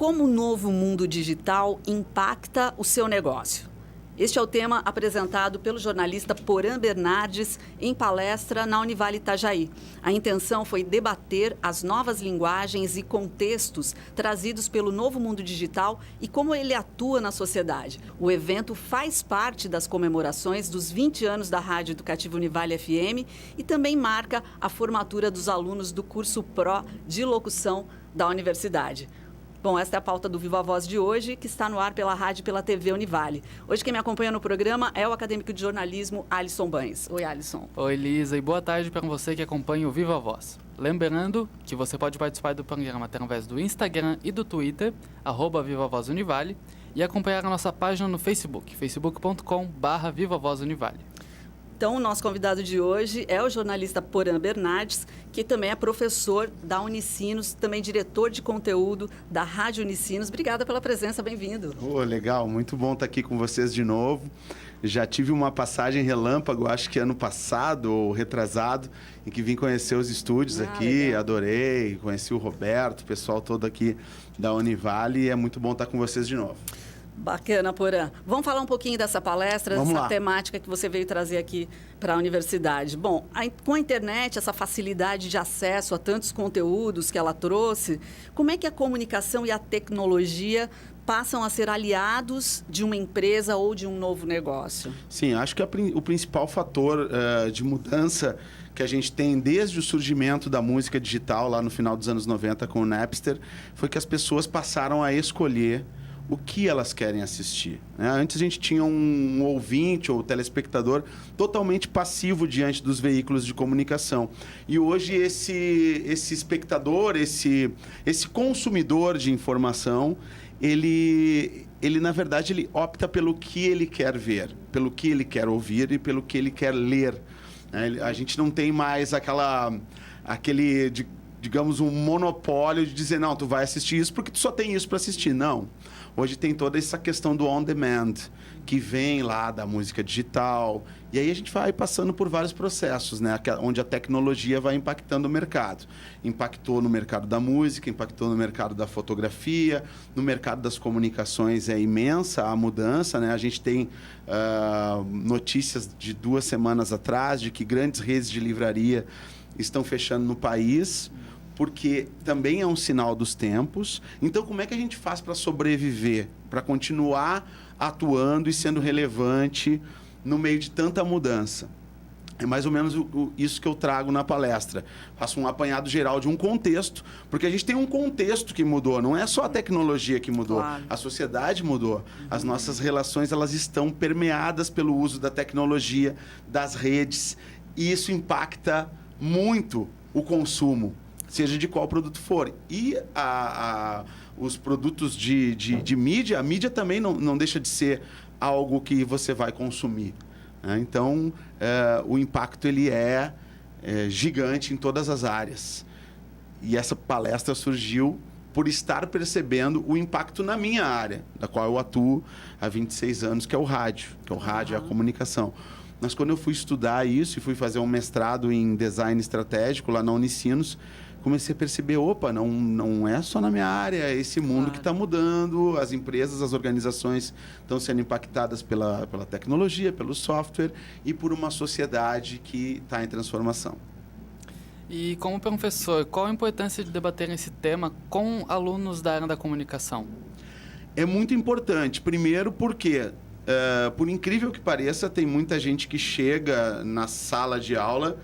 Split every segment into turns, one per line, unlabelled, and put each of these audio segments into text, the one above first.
como o novo mundo digital impacta o seu negócio? Este é o tema apresentado pelo jornalista Porã Bernardes em palestra na Univale Itajaí. A intenção foi debater as novas linguagens e contextos trazidos pelo novo mundo digital e como ele atua na sociedade. O evento faz parte das comemorações dos 20 anos da Rádio Educativa Univale FM e também marca a formatura dos alunos do curso Pro de Locução da universidade. Bom, esta é a pauta do Viva Voz de hoje, que está no ar pela rádio e pela TV Univale. Hoje quem me acompanha no programa é o acadêmico de jornalismo Alisson Banhes. Oi, Alisson.
Oi, Lisa, e boa tarde para você que acompanha o Viva Voz. Lembrando que você pode participar do programa através do Instagram e do Twitter, @VivaVozUnivale, e acompanhar a nossa página no Facebook, facebook.com/VivaVozUnivale.
Então, o nosso convidado de hoje é o jornalista Porã Bernardes, que também é professor da Unicinos, também diretor de conteúdo da Rádio Unicinos. Obrigada pela presença, bem-vindo.
Legal, muito bom estar aqui com vocês de novo. Já tive uma passagem relâmpago, acho que ano passado ou retrasado, em que vim conhecer os estúdios aqui, legal. Adorei, conheci o Roberto, o pessoal todo aqui da Univale, e é muito bom estar com vocês de novo.
Bacana, Porã. Vamos falar um pouquinho dessa palestra, dessa temática que você veio trazer aqui para a universidade. Bom, com a internet, essa facilidade de acesso a tantos conteúdos que ela trouxe, como é que a comunicação e a tecnologia passam a ser aliados de uma empresa ou de um novo negócio?
Sim, acho que o principal fator de mudança que a gente tem desde o surgimento da música digital, lá no final dos anos 90 com o Napster, foi que as pessoas passaram a escolher o que elas querem assistir. Antes a gente tinha um ouvinte ou telespectador totalmente passivo diante dos veículos de comunicação. E hoje esse espectador, esse consumidor de informação, ele na verdade ele opta pelo que ele quer ver, pelo que ele quer ouvir e pelo que ele quer ler. A gente não tem mais aquele digamos, um monopólio de dizer, não, tu vai assistir isso porque tu só tem isso para assistir. Não. Hoje tem toda essa questão do on-demand, que vem lá da música digital. E aí a gente vai passando por vários processos, né? Onde a tecnologia vai impactando o mercado. Impactou no mercado da música, impactou no mercado da fotografia, no mercado das comunicações é imensa a mudança, né? A gente tem notícias de 2 semanas atrás de que grandes redes de livraria estão fechando no país, porque também é um sinal dos tempos. Então, como é que a gente faz para sobreviver, para continuar atuando e sendo relevante no meio de tanta mudança? É mais ou menos isso que eu trago na palestra. Faço um apanhado geral de um contexto, porque a gente tem um contexto que mudou, não é só a tecnologia que mudou, claro. A sociedade mudou. As nossas relações elas estão permeadas pelo uso da tecnologia, das redes, e isso impacta muito o consumo, seja de qual produto for. E os produtos de mídia, a mídia também não deixa de ser algo que você vai consumir. Então, o impacto ele é gigante em todas as áreas. E essa palestra surgiu por estar percebendo o impacto na minha área, da qual eu atuo há 26 anos, que é o rádio, é a comunicação. Mas quando eu fui estudar isso e fui fazer um mestrado em design estratégico lá na Unicinos, comecei a perceber, não é só na minha área, é esse mundo que está mudando, as empresas, as organizações estão sendo impactadas pela tecnologia, pelo software e por uma sociedade que está em transformação.
E como professor, qual a importância de debater esse tema com alunos da área da comunicação?
É muito importante, primeiro porque por incrível que pareça, tem muita gente que chega na sala de aula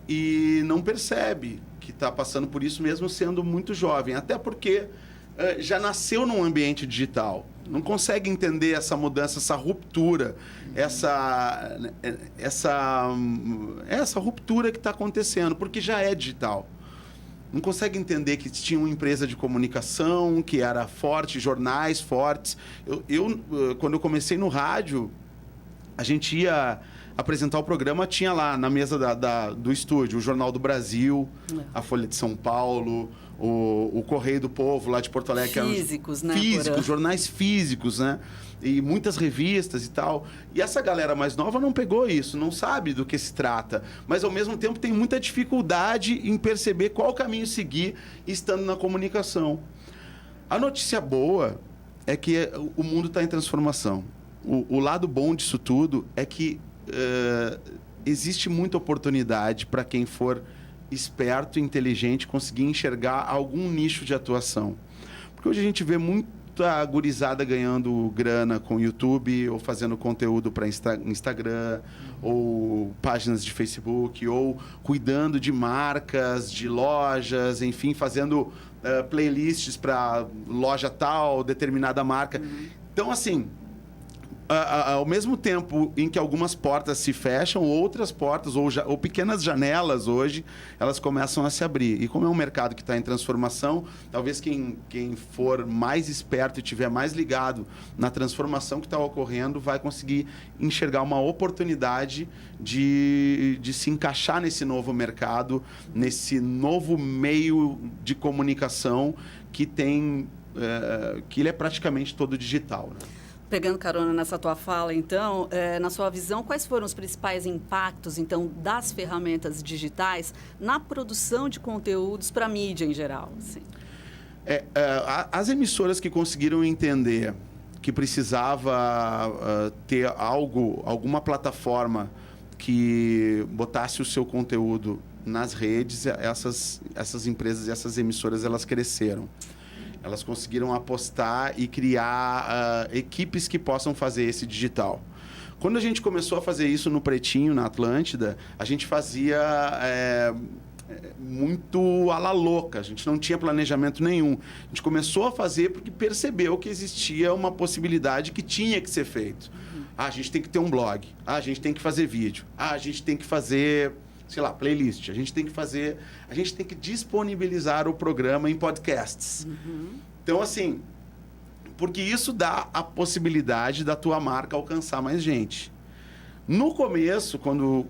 e não percebe que está passando por isso mesmo sendo muito jovem. Até porque já nasceu num ambiente digital. Não consegue entender essa mudança, essa ruptura, essa ruptura que está acontecendo, porque já é digital. Não consegue entender que tinha uma empresa de comunicação que era forte, jornais fortes. Quando eu comecei no rádio, a gente ia apresentar o programa, tinha lá na mesa do estúdio o Jornal do Brasil, a Folha de São Paulo, o Correio do Povo lá de Porto Alegre.
Físicos, né?
Físicos, jornais físicos, né? E muitas revistas e tal. E essa galera mais nova não pegou isso, não sabe do que se trata. Mas, ao mesmo tempo, tem muita dificuldade em perceber qual caminho seguir estando na comunicação. A notícia boa é que o mundo está em transformação. O lado bom disso tudo é que existe muita oportunidade para quem for esperto e inteligente conseguir enxergar algum nicho de atuação. Porque hoje a gente vê muita gurizada ganhando grana com YouTube, ou fazendo conteúdo para Instagram, ou páginas de Facebook, ou cuidando de marcas, de lojas, enfim, fazendo playlists para loja tal, determinada marca. Então, assim, ao mesmo tempo em que algumas portas se fecham, outras portas ou pequenas janelas hoje, elas começam a se abrir. E como é um mercado que está em transformação, talvez quem for mais esperto e estiver mais ligado na transformação que está ocorrendo vai conseguir enxergar uma oportunidade de se encaixar nesse novo mercado, nesse novo meio de comunicação que tem que ele é praticamente todo digital, né?
Pegando carona nessa tua fala, então, na sua visão, quais foram os principais impactos, então, das ferramentas digitais na produção de conteúdos para a mídia em geral? Assim?
As emissoras que conseguiram entender que precisava ter alguma plataforma que botasse o seu conteúdo nas redes, essas empresas e essas emissoras, elas cresceram. Elas conseguiram apostar e criar equipes que possam fazer esse digital. Quando a gente começou a fazer isso no Pretinho, na Atlântida, a gente fazia muito à la louca. A gente não tinha planejamento nenhum. A gente começou a fazer porque percebeu que existia uma possibilidade que tinha que ser feito. A gente tem que ter um blog. A gente tem que fazer vídeo. A gente tem que fazer, sei lá, playlist. A gente tem que disponibilizar o programa em podcasts. Então, assim, porque isso dá a possibilidade da tua marca alcançar mais gente. No começo, quando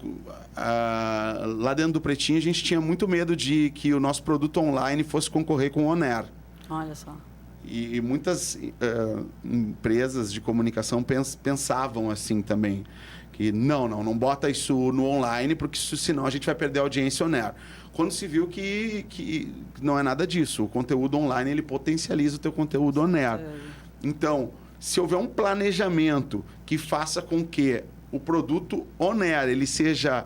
lá dentro do Pretinho, a gente tinha muito medo de que o nosso produto online fosse concorrer com o On-Air.
Olha só.
E muitas empresas de comunicação pensavam assim também. Que não bota isso no online, porque senão a gente vai perder a audiência On-Air. Quando se viu que não é nada disso. O conteúdo online, ele potencializa o teu conteúdo On-Air. Então, se houver um planejamento que faça com que o produto On-Air ele seja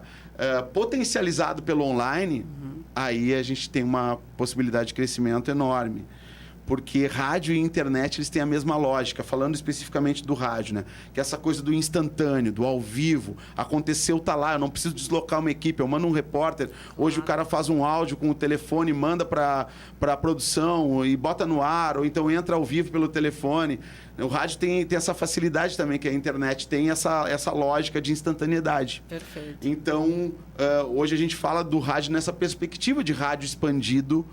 potencializado pelo online, aí a gente tem uma possibilidade de crescimento enorme. Porque rádio e internet, eles têm a mesma lógica, falando especificamente do rádio, né? Que é essa coisa do instantâneo, do ao vivo. Aconteceu, tá lá, eu não preciso deslocar uma equipe, eu mando um repórter. Hoje o cara faz um áudio com o telefone, manda para a produção e bota no ar, ou então entra ao vivo pelo telefone. O rádio tem essa facilidade também, que a internet tem essa lógica de instantaneidade.
Perfeito.
Então, hoje a gente fala do rádio nessa perspectiva de rádio expandido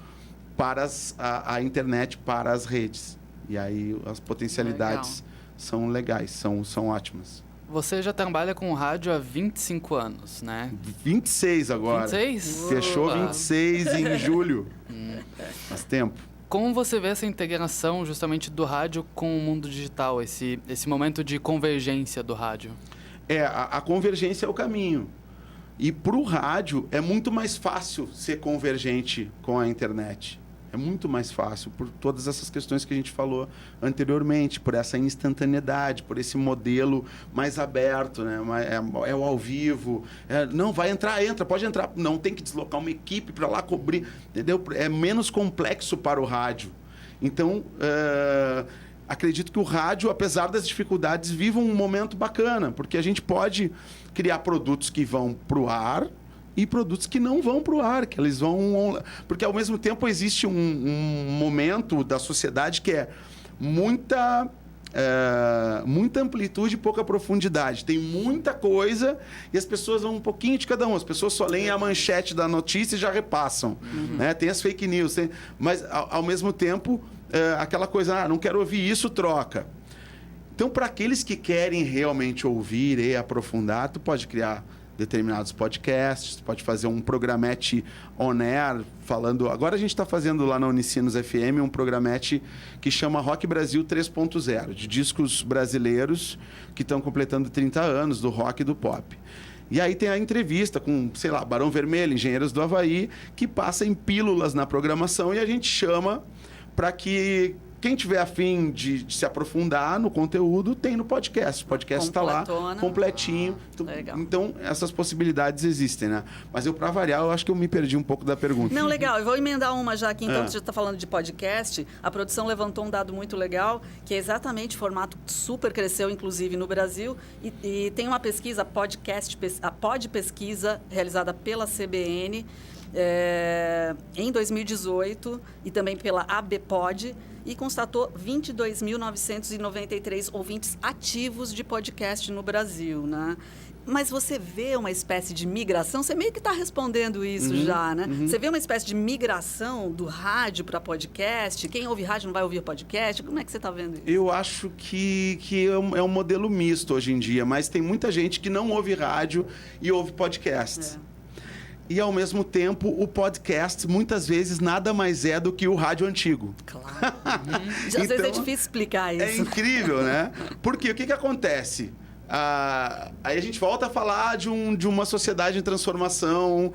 para a internet, para as redes. E aí as potencialidades são legais, são ótimas.
Você já trabalha com rádio há 25 anos, né?
26 agora.
26?
Fechou 26 em julho. Faz tempo.
Como você vê essa integração justamente do rádio com o mundo digital, esse momento de convergência do rádio?
A convergência é o caminho. E para o rádio é muito mais fácil ser convergente com a internet. É muito mais fácil por todas essas questões que a gente falou anteriormente, por essa instantaneidade, por esse modelo mais aberto, né? É o ao vivo. Não, vai entrar, entra, pode entrar. Não tem que deslocar uma equipe para lá cobrir, entendeu? É menos complexo para o rádio. Então, acredito que o rádio, apesar das dificuldades, vive um momento bacana, porque a gente pode criar produtos que vão para o ar e produtos que não vão para o ar, que eles vão... Porque, ao mesmo tempo, existe um momento da sociedade que é muita amplitude e pouca profundidade. Tem muita coisa e as pessoas vão um pouquinho de cada um. As pessoas só leem a manchete da notícia e já repassam. Né? Tem as fake news. Mas, ao mesmo tempo, aquela coisa, não quero ouvir isso, troca. Então, para aqueles que querem realmente ouvir e aprofundar, tu pode criar determinados podcasts, pode fazer um programete on-air, falando... Agora a gente está fazendo lá na Unicinos FM um programete que chama Rock Brasil 3.0, de discos brasileiros que estão completando 30 anos do rock e do pop. E aí tem a entrevista com, sei lá, Barão Vermelho, Engenheiros do Havaí, que passa em pílulas na programação e a gente chama para que quem tiver afim de se aprofundar no conteúdo, tem no podcast. O podcast está lá, completinho. Então, essas possibilidades existem, né? Mas para variar, eu acho que eu me perdi um pouco da pergunta.
Não, legal. Eu vou emendar uma já aqui, então, que você está falando de podcast. A produção levantou um dado muito legal, que é exatamente o formato super cresceu, inclusive, no Brasil. E tem uma pesquisa, a Pod Pesquisa, realizada pela CBN, em 2018, e também pela ABPod, e constatou 22.993 ouvintes ativos de podcast no Brasil, né? Mas você vê uma espécie de migração, você meio que está respondendo isso já, né? Você vê uma espécie de migração do rádio para podcast? Quem ouve rádio não vai ouvir podcast? Como é que você está vendo isso?
Eu acho que é um modelo misto hoje em dia, mas tem muita gente que não ouve rádio e ouve podcast. E, ao mesmo tempo, o podcast, muitas vezes, nada mais é do que o rádio antigo.
Claro. Às vezes é difícil explicar isso.
É incrível, né? Porque o que acontece? Aí a gente volta a falar de uma sociedade em transformação,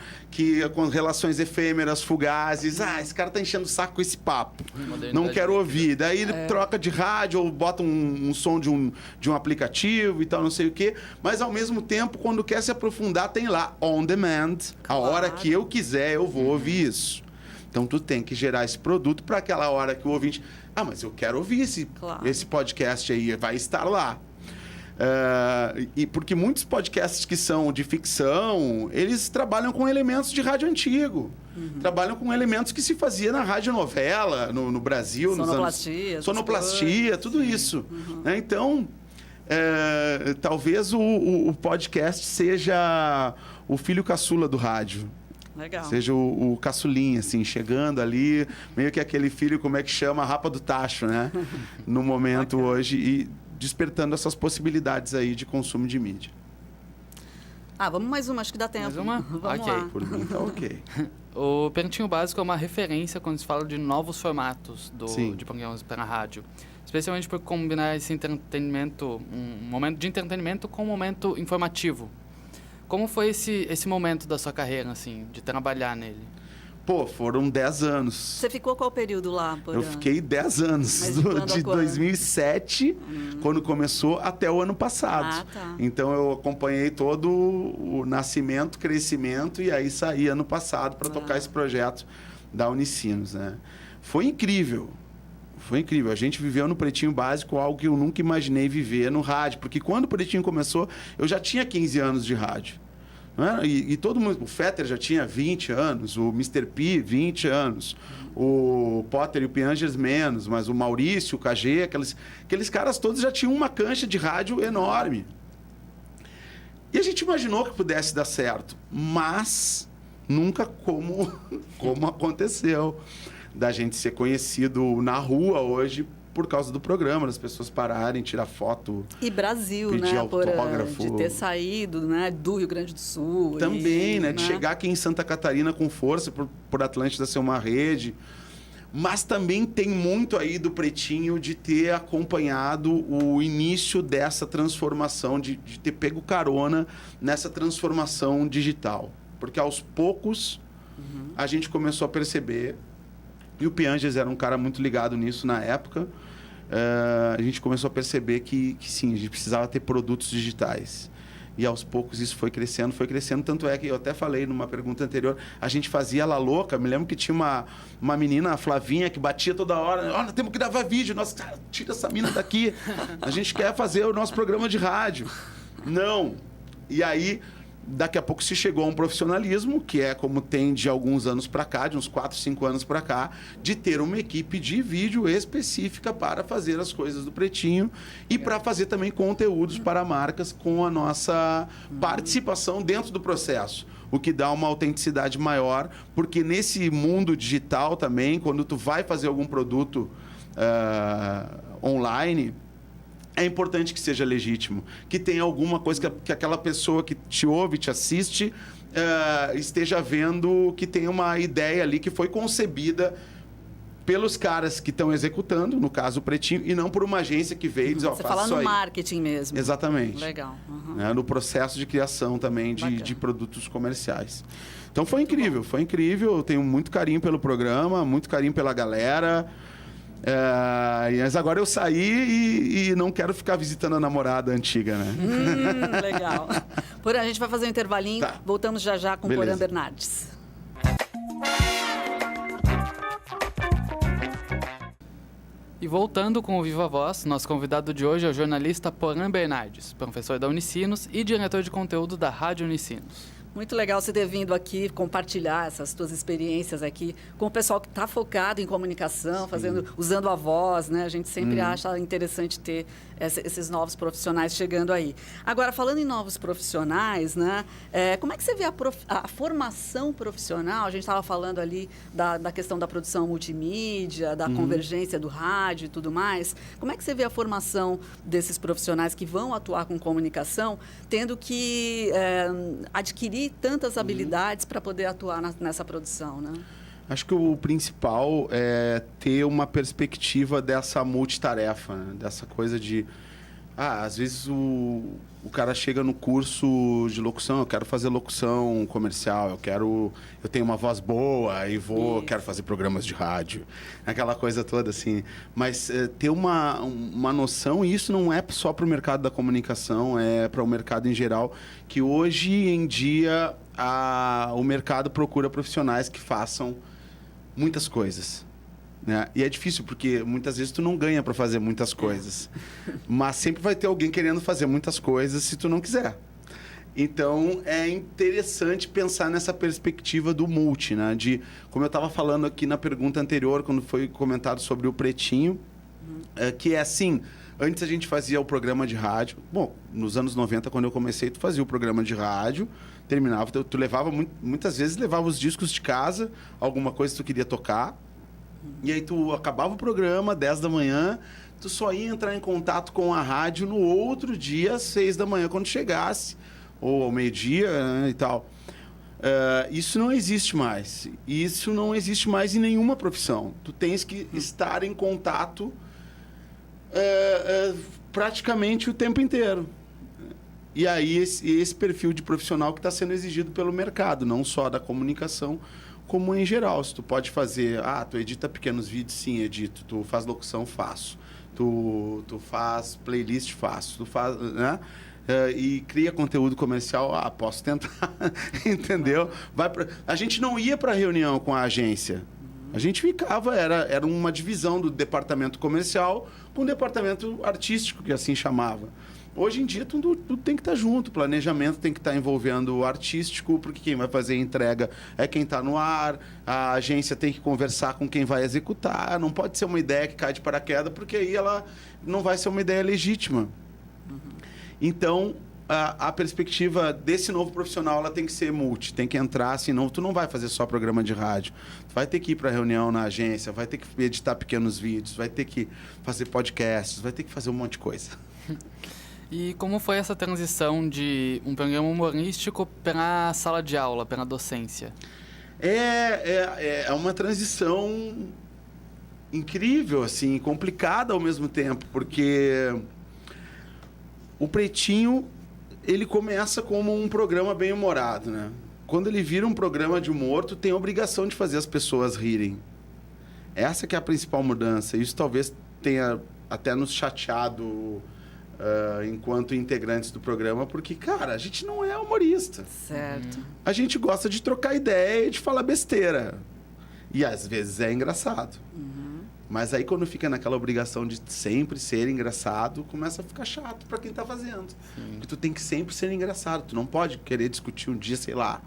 com relações efêmeras, fugazes. Esse cara tá enchendo o saco com esse papo. Não quero ouvir. Daí ele troca de rádio ou bota um som de um aplicativo e tal, não sei o quê. Mas, ao mesmo tempo, quando quer se aprofundar, tem lá on demand. Claro. A hora que eu quiser, eu vou ouvir isso. Então, tu tem que gerar esse produto para aquela hora que o ouvinte... mas eu quero ouvir esse podcast aí, vai estar lá. E porque muitos podcasts que são de ficção, eles trabalham com elementos de rádio antigo. Trabalham com elementos que se fazia na radionovela, no Brasil. Sonoplastia, tudo isso. Né? Então, talvez o podcast seja o filho caçula do rádio.
Legal.
Seja o caçulinha, assim, chegando ali, meio que aquele filho, como é que chama? A rapa do tacho, né? No momento hoje. E despertando essas possibilidades aí de consumo de mídia.
Vamos mais uma, acho que dá tempo.
Mais uma?
Vamos
ok.
lá.
Por mim tá ok.
O Pretinho Básico é uma referência quando se fala de novos formatos de programas para a rádio. Especialmente por combinar esse entretenimento, um momento de entretenimento com um momento informativo. Como foi esse momento da sua carreira, assim, de trabalhar nele?
Foram 10 anos.
Você ficou qual período lá?
Eu fiquei 10 anos, de 2007, quando começou, até o ano passado.
Tá.
Então, eu acompanhei todo o nascimento, crescimento, e aí saí ano passado para tocar esse projeto da Unicinos, né? Foi incrível. Foi incrível. A gente viveu no Pretinho Básico algo que eu nunca imaginei viver no rádio. Porque quando o Pretinho começou, eu já tinha 15 anos de rádio. Né? E todo mundo... O Fetter já tinha 20 anos, o Mr. P, 20 anos, o Potter e o Piangers menos, mas o Maurício, o KG, aqueles caras todos já tinham uma cancha de rádio enorme. E a gente imaginou que pudesse dar certo, mas nunca como aconteceu. Da gente ser conhecido na rua hoje por causa do programa, das pessoas pararem, tirar foto.
E Brasil,
pedir
né?
autógrafo.
De ter saído, né? Do Rio Grande do Sul.
Também, né? De chegar aqui em Santa Catarina com força, por Atlântida ser uma rede. Mas também tem muito aí do Pretinho de ter acompanhado o início dessa transformação, de ter pego carona nessa transformação digital. Porque aos poucos a gente começou a perceber. E o Piangers era um cara muito ligado nisso na época. A gente começou a perceber que sim, a gente precisava ter produtos digitais. E aos poucos isso foi crescendo. Tanto é que eu até falei numa pergunta anterior, a gente fazia La Louca. Me lembro que tinha uma menina, a Flavinha, que batia toda hora. Nós temos que gravar vídeo. Nossa, cara, tira essa mina daqui. A gente quer fazer o nosso programa de rádio. Não. E aí... Daqui a pouco se chegou a um profissionalismo, que é como tem de alguns anos para cá, de uns 4, 5 anos para cá, de ter uma equipe de vídeo específica para fazer as coisas do Pretinho e para fazer também conteúdos para marcas com a nossa participação dentro do processo. O que dá uma autenticidade maior, porque nesse mundo digital também, quando tu vai fazer algum produto online... É importante que seja legítimo, que tenha alguma coisa que aquela pessoa que te ouve, te assiste, esteja vendo que tem uma ideia ali que foi concebida pelos caras que estão executando, no caso o Pretinho, e não por uma agência que veio e diz,
Você fala no marketing mesmo.
Exatamente.
Legal.
No processo de criação também de produtos comerciais. Então foi incrível. Eu tenho muito carinho pelo programa, muito carinho pela galera. Mas agora eu saí e não quero ficar visitando a namorada antiga, né?
Legal. Porã, a gente vai fazer um intervalinho.
Tá.
Voltamos já com
Beleza.
Porã Bernardes.
E voltando com o Viva Voz, nosso convidado de hoje é o jornalista Porã Bernardes, professor da Unicinos e diretor de conteúdo da Rádio Unicinos.
Muito legal você ter vindo aqui compartilhar essas suas experiências aqui com o pessoal que está focado em comunicação, usando a voz, né? A gente sempre acha interessante ter esses novos profissionais chegando aí. Agora, falando em novos profissionais, né? Como é que você vê a formação profissional? A gente estava falando ali da questão da produção multimídia, da convergência do rádio e tudo mais. Como é que você vê a formação desses profissionais que vão atuar com comunicação, tendo que adquirir tantas habilidades para poder atuar nessa produção, né?
Acho que o principal é ter uma perspectiva dessa multitarefa, né? Dessa coisa de... às vezes o cara chega no curso de locução, eu quero fazer locução comercial, eu tenho uma voz boa e quero fazer programas de rádio, aquela coisa toda assim. Mas ter uma noção, e isso não é só para o mercado da comunicação, é para o mercado em geral, que hoje em dia o mercado procura profissionais que façam muitas coisas. Né? E é difícil, porque muitas vezes tu não ganha para fazer muitas coisas. Mas sempre vai ter alguém querendo fazer muitas coisas se tu não quiser. Então, é interessante pensar nessa perspectiva do multi, né? Como eu estava falando aqui na pergunta anterior, quando foi comentado sobre o Pretinho, que é assim, antes a gente fazia o programa de rádio. Bom, nos anos 90, quando eu comecei, tu fazia o programa de rádio, terminava, tu levava, muitas vezes levava os discos de casa, alguma coisa que tu queria tocar, e aí tu acabava o programa, 10 da manhã, tu só ia entrar em contato com a rádio no outro dia, às 6 da manhã, quando chegasse, ou ao meio-dia, né, e tal. Isso não existe mais. Isso não existe mais em nenhuma profissão. Tu tens que estar em contato praticamente o tempo inteiro. E aí esse perfil de profissional que está sendo exigido pelo mercado, não só da comunicação, como em geral. Se tu pode fazer... tu edita pequenos vídeos? Sim, edito. Tu faz locução? Faço. Tu faz playlist? Faço. Tu faz... né? E cria conteúdo comercial? Posso tentar. Entendeu? A gente não ia para reunião com a agência. A gente ficava... Era uma divisão do departamento comercial com o departamento artístico, que assim chamava. Hoje em dia, tudo tem que estar junto. O planejamento tem que estar envolvendo o artístico, porque quem vai fazer a entrega é quem está no ar. A agência tem que conversar com quem vai executar. Não pode ser uma ideia que cai de paraquedas, porque aí ela não vai ser uma ideia legítima. Então, a perspectiva desse novo profissional ela tem que ser multi, tem que entrar, senão tu não vai fazer só programa de rádio. Tu vai ter que ir para reunião na agência, vai ter que editar pequenos vídeos, vai ter que fazer podcasts, vai ter que fazer um monte de coisa.
E como foi essa transição de um programa humorístico para a sala de aula, para a docência?
É uma transição incrível, assim, complicada ao mesmo tempo, porque o Pretinho, ele começa como um programa bem-humorado, né? Quando ele vira um programa de humor, tu tem a obrigação de fazer as pessoas rirem. Essa que é a principal mudança. Isso talvez tenha até nos chateado enquanto integrantes do programa, porque, cara, a gente não é humorista.
Certo.
A gente gosta de trocar ideia e de falar besteira. E às vezes é engraçado. Mas aí quando fica naquela obrigação de sempre ser engraçado, começa a ficar chato para quem tá fazendo. Porque tu tem que sempre ser engraçado. Tu não pode querer discutir um dia, sei lá,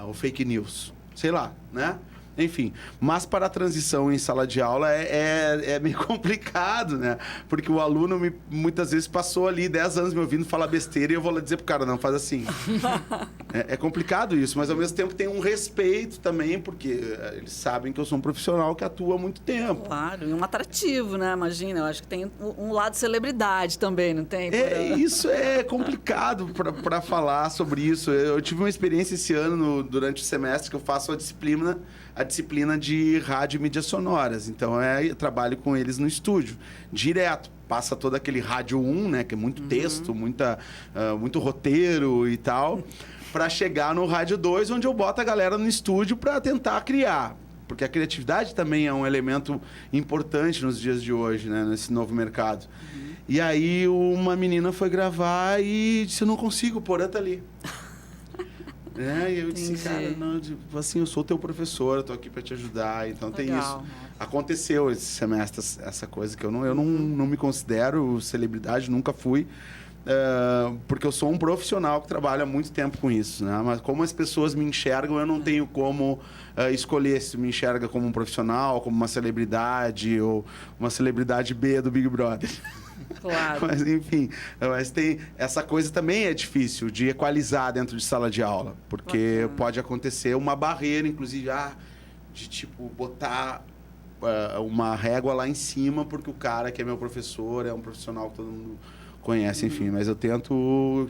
o fake news. Sei lá, né? Enfim, mas para a transição em sala de aula é meio complicado, né? Porque o aluno muitas vezes passou ali 10 anos me ouvindo falar besteira e eu vou lá dizer pro cara, não, faz assim. É complicado isso, mas ao mesmo tempo tem um respeito também, porque eles sabem que eu sou um profissional que atua há muito tempo.
Claro, e um atrativo, né? Imagina, eu acho que tem um lado celebridade também, não tem?
Isso é complicado para falar sobre isso. Eu tive uma experiência esse ano, durante o semestre, que eu faço a disciplina de rádio e mídias sonoras. Então, eu trabalho com eles no estúdio, direto. Passa todo aquele rádio 1, né? Que é muito texto, muito roteiro e tal, para chegar no rádio 2, onde eu boto a galera no estúdio para tentar criar. porque a criatividade também é um elemento importante nos dias de hoje, né? Nesse novo mercado. E aí uma menina foi gravar e disse, eu não consigo, o Porã tá ali. E eu disse, cara, não, tipo, assim, eu sou teu professor, eu tô aqui para te ajudar. Então tem isso. Aconteceu esse semestre essa coisa que eu não me considero celebridade, nunca fui. Porque eu sou um profissional que trabalha há muito tempo com isso, né? Mas como as pessoas me enxergam, eu não tenho como escolher se me enxerga como um profissional, como uma celebridade ou uma celebridade B do Big Brother.
Claro.
Mas enfim, tem essa coisa também é difícil de equalizar dentro de sala de aula, porque pode acontecer uma barreira, inclusive, de tipo botar uma régua lá em cima, porque o cara que é meu professor é um profissional que todo mundo conhece, enfim. Mas eu tento,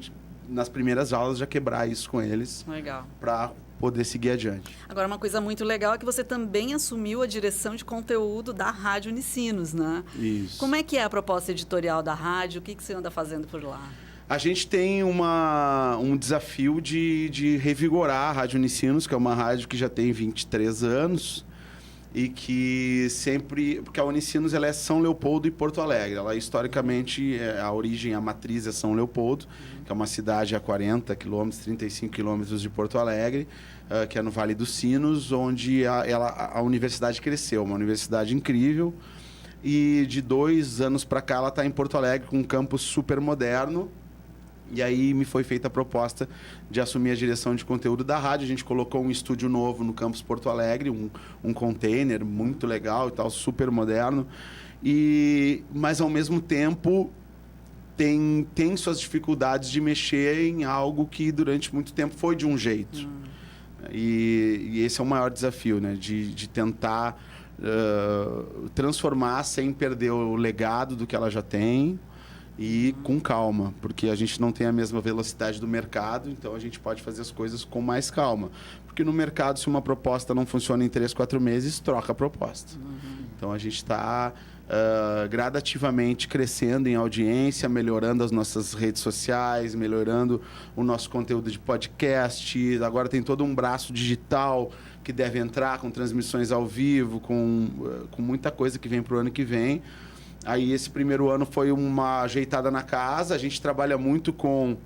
nas primeiras aulas, já quebrar isso com eles.
Legal.
Para poder seguir adiante.
Agora, uma coisa muito legal é que você também assumiu a direção de conteúdo da Rádio Unicinos, né?
Isso.
Como é que é a proposta editorial da rádio? O que você anda fazendo por lá?
A gente tem um desafio de revigorar a Rádio Unicinos, que é uma rádio que já tem 23 anos. E que sempre... Porque a Unicinos ela é São Leopoldo e Porto Alegre. Ela, historicamente, a origem, a matriz é São Leopoldo, que é uma cidade a 40 quilômetros, 35 quilômetros de Porto Alegre, que é no Vale dos Sinos, onde a universidade cresceu. Uma universidade incrível. E de 2 anos para cá, ela está em Porto Alegre, com um campus super moderno. E aí me foi feita a proposta de assumir a direção de conteúdo da rádio. A gente colocou um estúdio novo no campus Porto Alegre, um container muito legal e tal, super moderno. Mas, ao mesmo tempo, tem suas dificuldades de mexer em algo que, durante muito tempo, foi de um jeito. E esse é o maior desafio, né? De tentar transformar sem perder o legado do que ela já tem. E com calma, porque a gente não tem a mesma velocidade do mercado, então a gente pode fazer as coisas com mais calma. Porque no mercado, se uma proposta não funciona em 3, 4 meses, troca a proposta. Então a gente está gradativamente crescendo em audiência, melhorando as nossas redes sociais, melhorando o nosso conteúdo de podcast. Agora tem todo um braço digital que deve entrar com transmissões ao vivo, com muita coisa que vem para o ano que vem. Aí esse primeiro ano foi uma ajeitada na casa. A gente trabalha muito com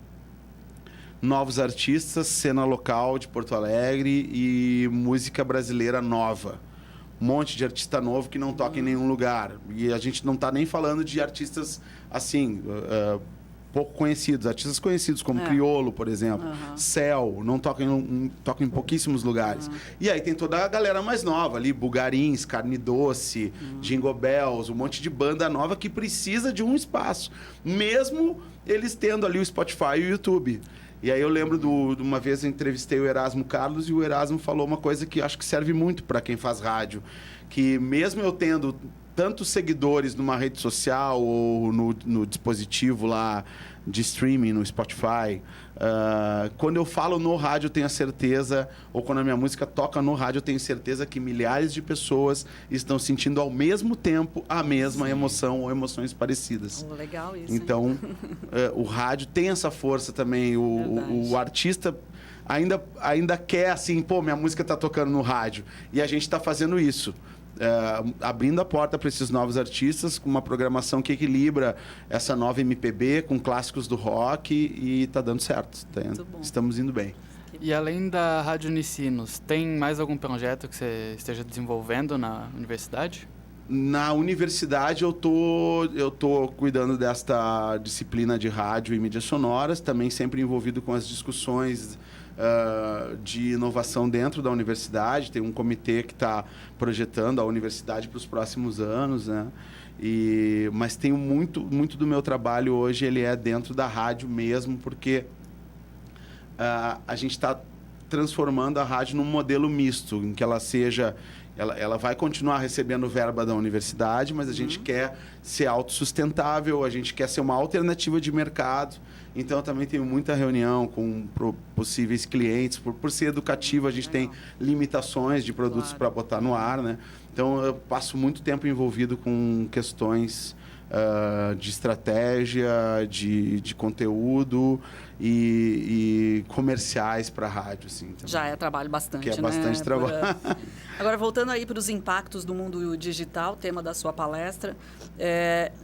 novos artistas, cena local de Porto Alegre e música brasileira nova. Um monte de artista novo que não toca em nenhum lugar. E a gente não está nem falando de artistas assim, pouco conhecidos. Artistas conhecidos como Criolo, por exemplo. Céu, não toca em pouquíssimos lugares. E aí tem toda a galera mais nova ali, Bugarins, Carne Doce, Jingle Bells, um monte de banda nova que precisa de um espaço. Mesmo eles tendo ali o Spotify e o YouTube. E aí eu lembro de uma vez eu entrevistei o Erasmo Carlos e o Erasmo falou uma coisa que acho que serve muito para quem faz rádio. Que mesmo eu tendo tantos seguidores numa rede social ou no dispositivo lá de streaming, no Spotify, quando eu falo no rádio, eu tenho a certeza, ou quando a minha música toca no rádio, eu tenho certeza que milhares de pessoas estão sentindo ao mesmo tempo a mesma emoção ou emoções parecidas.
Legal isso.
Então, o rádio tem essa força também. O artista ainda quer, assim, pô, minha música está tocando no rádio. E a gente está fazendo isso. Abrindo a porta para esses novos artistas com uma programação que equilibra essa nova MPB com clássicos do rock e está dando certo. Estamos indo bem.
E além da Rádio Unicinos, tem mais algum projeto que você esteja desenvolvendo na universidade?
Na universidade eu tô cuidando desta disciplina de rádio e mídias sonoras, também sempre envolvido com as discussões de inovação dentro da universidade. Tem um comitê que está projetando a universidade para os próximos anos, né? Mas tenho muito do meu trabalho hoje, ele é dentro da rádio mesmo, porque a gente está transformando a rádio num modelo misto, em que ela seja... Ela vai continuar recebendo verba da universidade, mas a gente quer ser autossustentável, a gente quer ser uma alternativa de mercado. Então, eu também tenho muita reunião com possíveis clientes. Por ser educativo, a gente tem limitações de produtos para botar no ar, né? Então, eu passo muito tempo envolvido com questões de estratégia, de conteúdo e comerciais para a rádio. Assim, também.
Já é trabalho bastante,
que é bastante trabalho.
Agora, voltando aí para os impactos do mundo digital, tema da sua palestra,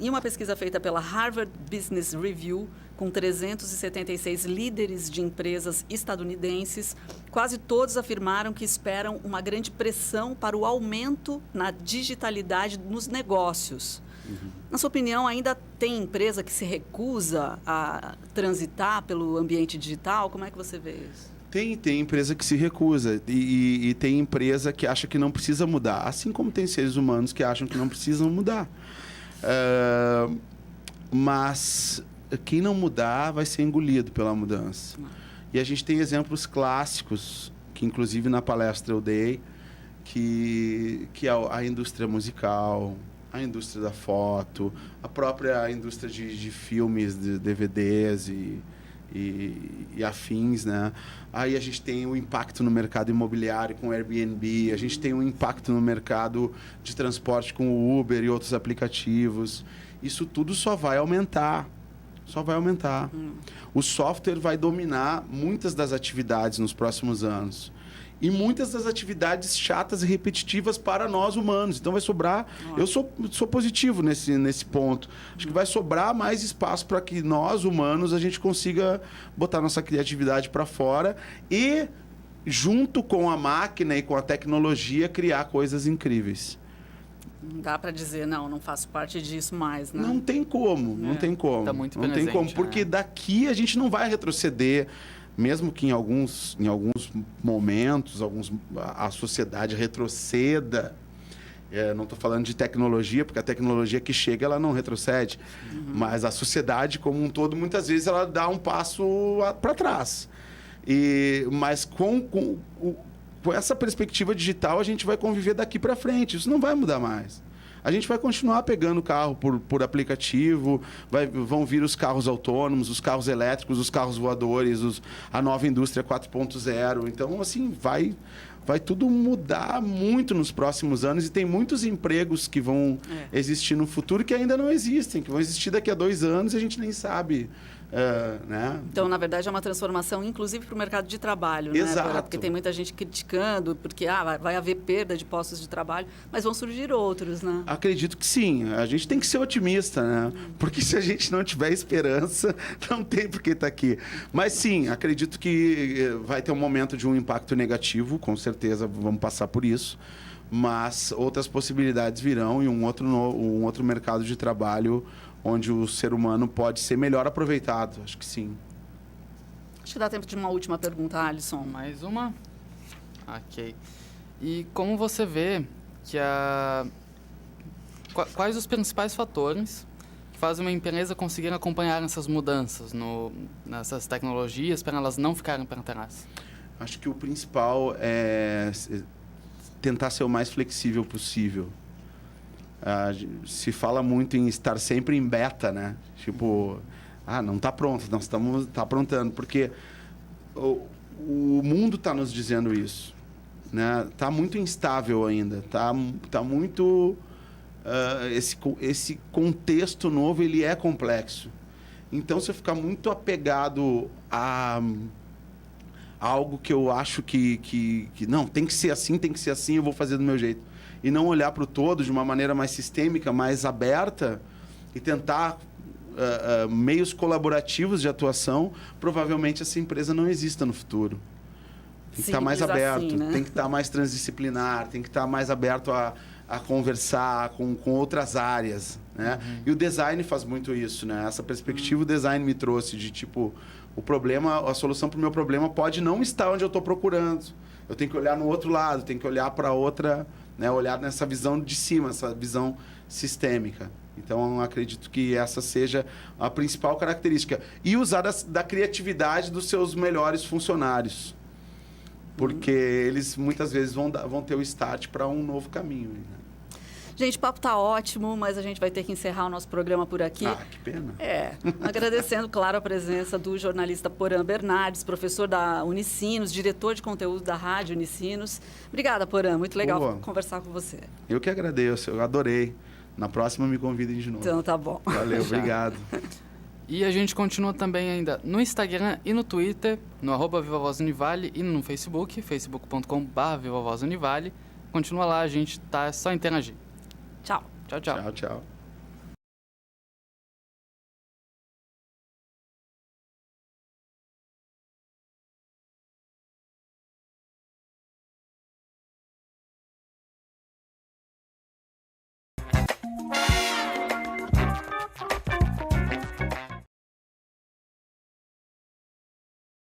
em uma pesquisa feita pela Harvard Business Review, com 376 líderes de empresas estadunidenses, quase todos afirmaram que esperam uma grande pressão para o aumento na digitalidade nos negócios. Na sua opinião, ainda tem empresa que se recusa a transitar pelo ambiente digital? Como é que você vê isso?
Tem empresa que se recusa e tem empresa que acha que não precisa mudar, assim como tem seres humanos que acham que não precisam mudar. Mas quem não mudar vai ser engolido pela mudança. E a gente tem exemplos clássicos, que inclusive na palestra eu dei, que é a indústria musical, a indústria da foto, a própria indústria de filmes, de DVDs e afins, né? Aí a gente tem o impacto no mercado imobiliário com o Airbnb, a gente tem um impacto no mercado de transporte com o Uber e outros aplicativos. Isso tudo só vai aumentar. Só vai aumentar. O software vai dominar muitas das atividades nos próximos anos. E muitas das atividades chatas e repetitivas para nós humanos. Então vai sobrar... Eu sou positivo nesse ponto. Acho que vai sobrar mais espaço para que nós, humanos, a gente consiga botar nossa criatividade para fora e, junto com a máquina e com a tecnologia, criar coisas incríveis.
Não dá para dizer, não faço parte disso mais, né?
Não tem como, não tem como.
Tá muito
não
presente,
tem como, porque daqui a gente não vai retroceder, mesmo que em alguns momentos a sociedade retroceda. Não estou falando de tecnologia, porque a tecnologia que chega, ela não retrocede. Mas a sociedade como um todo, muitas vezes, ela dá um passo para trás. Mas com essa perspectiva digital, a gente vai conviver daqui para frente. Isso não vai mudar mais. A gente vai continuar pegando carro por aplicativo, vão vir os carros autônomos, os carros elétricos, os carros voadores, a nova indústria 4.0. Então, assim, vai tudo mudar muito nos próximos anos e tem muitos empregos que vão existir no futuro que ainda não existem, que vão existir daqui a 2 anos e a gente nem sabe. Né?
Então, na verdade, é uma transformação, inclusive, para o mercado de trabalho.
Exato.
Né? Porque tem muita gente criticando, porque vai haver perda de postos de trabalho, mas vão surgir outros, né?
Acredito que sim. A gente tem que ser otimista, né? Porque se a gente não tiver esperança, não tem por que estar aqui. Mas sim, acredito que vai ter um momento de um impacto negativo, com certeza vamos passar por isso. Mas outras possibilidades virão e um outro mercado de trabalho onde o ser humano pode ser melhor aproveitado. Acho que sim.
Acho que dá tempo de uma última pergunta, Alisson.
Mais uma? Ok. E como você vê que quais os principais fatores que fazem uma empresa conseguir acompanhar essas mudanças nessas tecnologias para elas não ficarem para trás?
Acho que o principal é tentar ser o mais flexível possível. Se fala muito em estar sempre em beta, né? Tipo, não está pronto, nós estamos aprontando, porque o mundo está nos dizendo isso, né? Está muito instável ainda, tá muito esse contexto novo, ele é complexo. Então, se eu ficar muito apegado a algo que eu acho que não, tem que ser assim, eu vou fazer do meu jeito. E não olhar para o todo de uma maneira mais sistêmica, mais aberta e tentar meios colaborativos de atuação, provavelmente essa empresa não exista no futuro. Tem que estar mais aberto,
assim, né?
Tem que estar mais transdisciplinar, tem que estar mais aberto a conversar com outras áreas, né? E o design faz muito isso, né? Essa perspectiva o design me trouxe de tipo, a solução para o meu problema pode não estar onde eu estou procurando. Eu tenho que olhar no outro lado, tenho que olhar para outra, né? Olhar nessa visão de cima, essa visão sistêmica. Então, eu acredito que essa seja a principal característica. E usar da criatividade dos seus melhores funcionários. Porque eles, muitas vezes, vão ter o start para um novo caminho. Né?
Gente, o papo está ótimo, mas a gente vai ter que encerrar o nosso programa por aqui.
Que pena.
Agradecendo, claro, a presença do jornalista Porã Bernardes, professor da Unicinos, diretor de conteúdo da Rádio Unicinos. Obrigada, Porã. Muito legal conversar com você.
Eu que agradeço. Eu adorei Na próxima me convidem de novo.
Então tá bom.
Valeu, obrigado.
E a gente continua também ainda no Instagram e no Twitter, no @VivaVozUnivale e no Facebook, facebook.com/VivaVozUnivale. Continua lá, a gente tá só interagir.
Tchau.
Tchau, tchau.
Tchau, tchau.